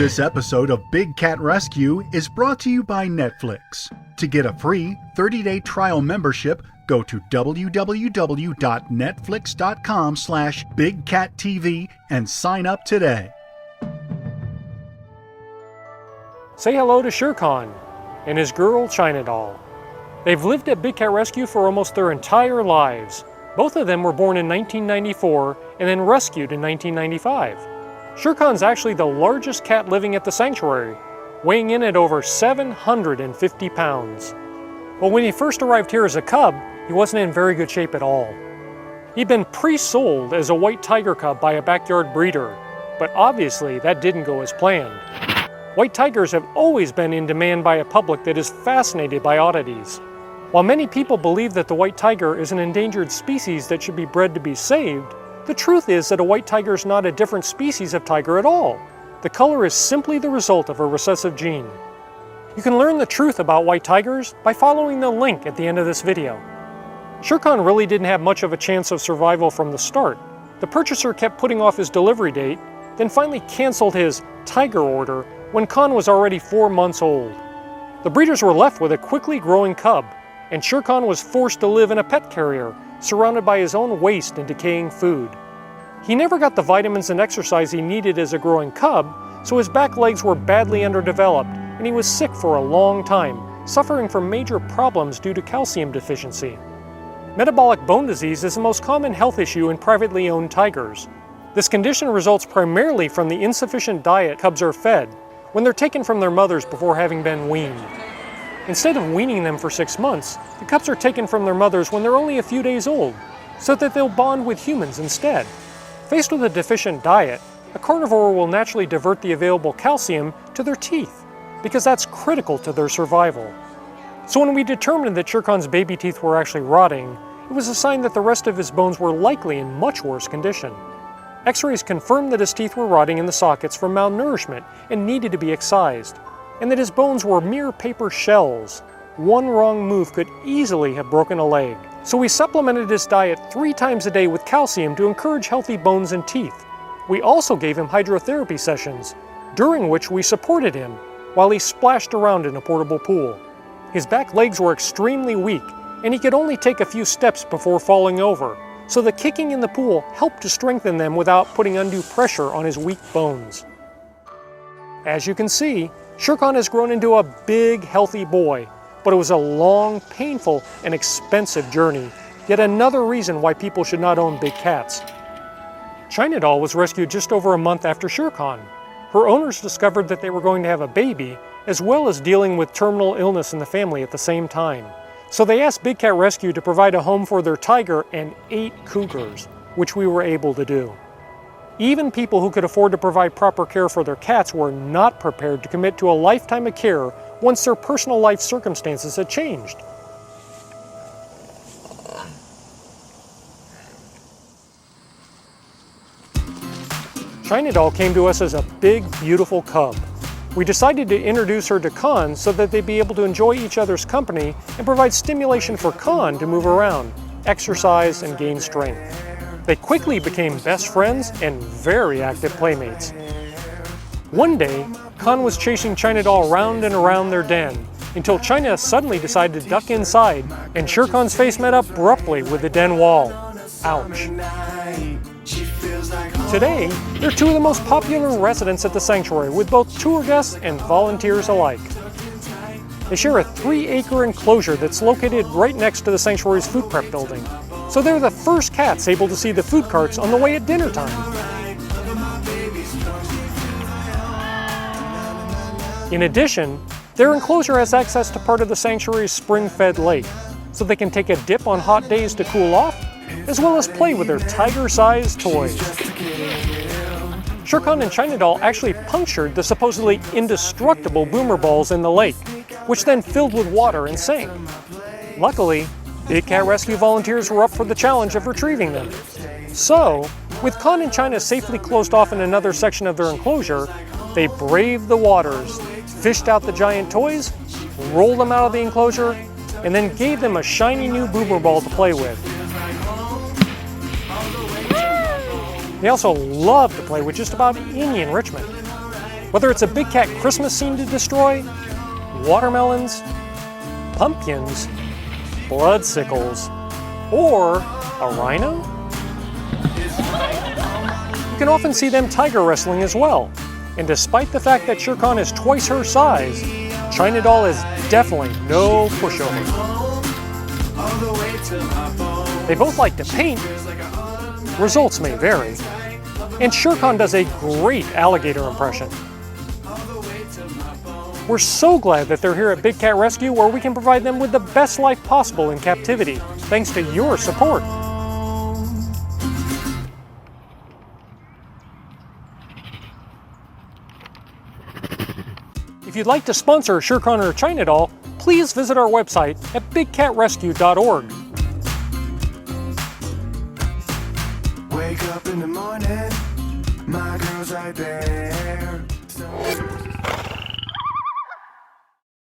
This episode of Big Cat Rescue is brought to you by Netflix. To get a free 30-day trial membership, go to www.netflix.com/BigCatTV and sign up today. Say hello to Shere Khan and his girl China doll. They've lived at Big Cat Rescue for almost their entire lives. Both of them were born in 1994 and then rescued in 1995. Shere Khan's actually the largest cat living at the sanctuary, weighing in at over 750 pounds. But when he first arrived here as a cub, he wasn't in very good shape at all. He'd been pre-sold as a white tiger cub by a backyard breeder, but obviously that didn't go as planned. White tigers have always been in demand by a public that is fascinated by oddities. While many people believe that the white tiger is an endangered species that should be bred to be saved, the truth is that a white tiger is not a different species of tiger at all. The color is simply the result of a recessive gene. You can learn the truth about white tigers by following the link at the end of this video. Shere Khan really didn't have much of a chance of survival from the start. The purchaser kept putting off his delivery date, then finally canceled his tiger order when Khan was already 4 months old. The breeders were left with a quickly growing cub, and Shere Khan was forced to live in a pet carrier, surrounded by his own waste and decaying food. He never got the vitamins and exercise he needed as a growing cub, so his back legs were badly underdeveloped, and he was sick for a long time, suffering from major problems due to calcium deficiency. Metabolic bone disease is the most common health issue in privately owned tigers. This condition results primarily from the insufficient diet cubs are fed when they're taken from their mothers before having been weaned. Instead of weaning them for 6 months, the cubs are taken from their mothers when they're only a few days old, so that they'll bond with humans instead. Faced with a deficient diet, a carnivore will naturally divert the available calcium to their teeth, because that's critical to their survival. So when we determined that Shere Khan's baby teeth were actually rotting, it was a sign that the rest of his bones were likely in much worse condition. X-rays confirmed that his teeth were rotting in the sockets from malnourishment and needed to be excised, and that his bones were mere paper shells. One wrong move could easily have broken a leg. So we supplemented his diet 3 times a day with calcium to encourage healthy bones and teeth. We also gave him hydrotherapy sessions, during which we supported him while he splashed around in a portable pool. His back legs were extremely weak, and he could only take a few steps before falling over, so the kicking in the pool helped to strengthen them without putting undue pressure on his weak bones. As you can see, Shere Khan has grown into a big, healthy boy, but it was a long, painful, and expensive journey, yet another reason why people should not own big cats. China doll was rescued just over a month after Shere Khan. Her owners discovered that they were going to have a baby, as well as dealing with terminal illness in the family at the same time. So they asked Big Cat Rescue to provide a home for their tiger and 8 cougars, which we were able to do. Even people who could afford to provide proper care for their cats were not prepared to commit to a lifetime of care once their personal life circumstances had changed. China doll came to us as a big, beautiful cub. We decided to introduce her to Khan so that they'd be able to enjoy each other's company and provide stimulation for Khan to move around, exercise, and gain strength. They quickly became best friends and very active playmates. One day, Khan was chasing China doll round and around their den until China suddenly decided to duck inside, and Shere Khan's face met up abruptly with the den wall. Ouch. Today, they're 2 of the most popular residents at the sanctuary, with both tour guests and volunteers alike. They share a 3-acre enclosure that's located right next to the sanctuary's food prep building, so they're the first cats able to see the food carts on the way at dinner time. In addition, their enclosure has access to part of the sanctuary's spring-fed lake, so they can take a dip on hot days to cool off, as well as play with their tiger-sized toys. Shere Khan and China doll actually punctured the supposedly indestructible boomer balls in the lake, which then filled with water and sank. Luckily, Big Cat Rescue volunteers were up for the challenge of retrieving them. So, with Khan and China safely closed off in another section of their enclosure, they braved the waters, fished out the giant toys, rolled them out of the enclosure, and then gave them a shiny new boomer ball to play with. They also love to play with just about any enrichment. Whether it's a big cat Christmas scene to destroy, watermelons, pumpkins, blood sickles, or a rhino? You can often see them tiger wrestling as well. And despite the fact that Shere Khan is twice her size, China Doll is definitely no pushover. They both like to paint. Results may vary. And Shere Khan does a great alligator impression. We're so glad that they're here at Big Cat Rescue, where we can provide them with the best life possible in captivity, thanks to your support. If you'd like to sponsor Shere Khan or China Doll, please visit our website at bigcatrescue.org. Wake up in the morning, my girl's right there.